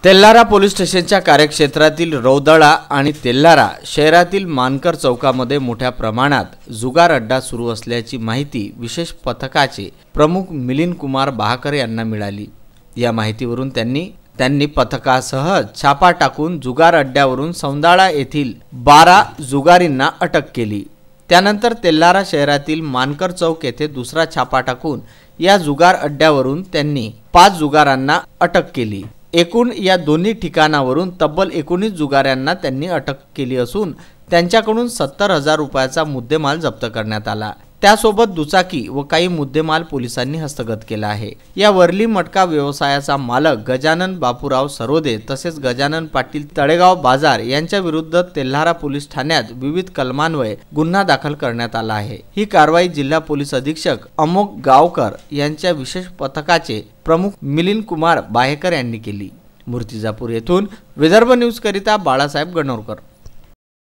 Telhara police स्टेशनच्या कार्यक्षेत्रातील रौदळा आणि तेल्लारा शहरातील मानकर चौकामध्ये मोठ्या प्रमाणात जुगार अड्डा सुरू असल्याची माहिती विशेष पथकाचे प्रमुख मिलिंद कुमार बहाकर यांना मिळाली। या माहितीवरून त्यांनी पथकासह छापा टाकून जुगार अड्ड्यावरून सौंदाळा येथील 12 जुगारींना अटक केली। त्यानंतर तेल्लारा शहरातील मानकर चौक येथे दुसरा छापा टाकून या जुगार अड्ड्यावरून त्यांनी 5 जुगारांना अटक केली। एकूण या दोन्ही ठिकाणावरून तब्बल 19 जुगाऱ्यांना त्यांनी अटक केली असून त्यांच्याकडून 70,000 रुपयाचा मुद्देमाल जप्त करण्यात आला। त्यासोबत दुचाकी व काही मुद्देमाल पोलिसांनी हस्तगत केला आहे। या वर्ली मटका व्यवसायाचा मालक गजानन बापूराव सरोदे तसेच गजानन पाटील तळेगाव बाजार यांच्या विरुद्ध तेल्हारा पोलीस ठाण्यात विविध कलमान्वये गुन्हा दाखल करण्यात आला आहे। ही कारवाई जिल्हा पोलीस अधीक्षक अमोघ गावकर यांच्या विशेष पथकाचे प्रमुख मिलिंद कुमार बहाकर यांनी केली। मूर्तिजापूर येथून विदर्भ न्यूज करिता बाळासाहेब गणोरकर।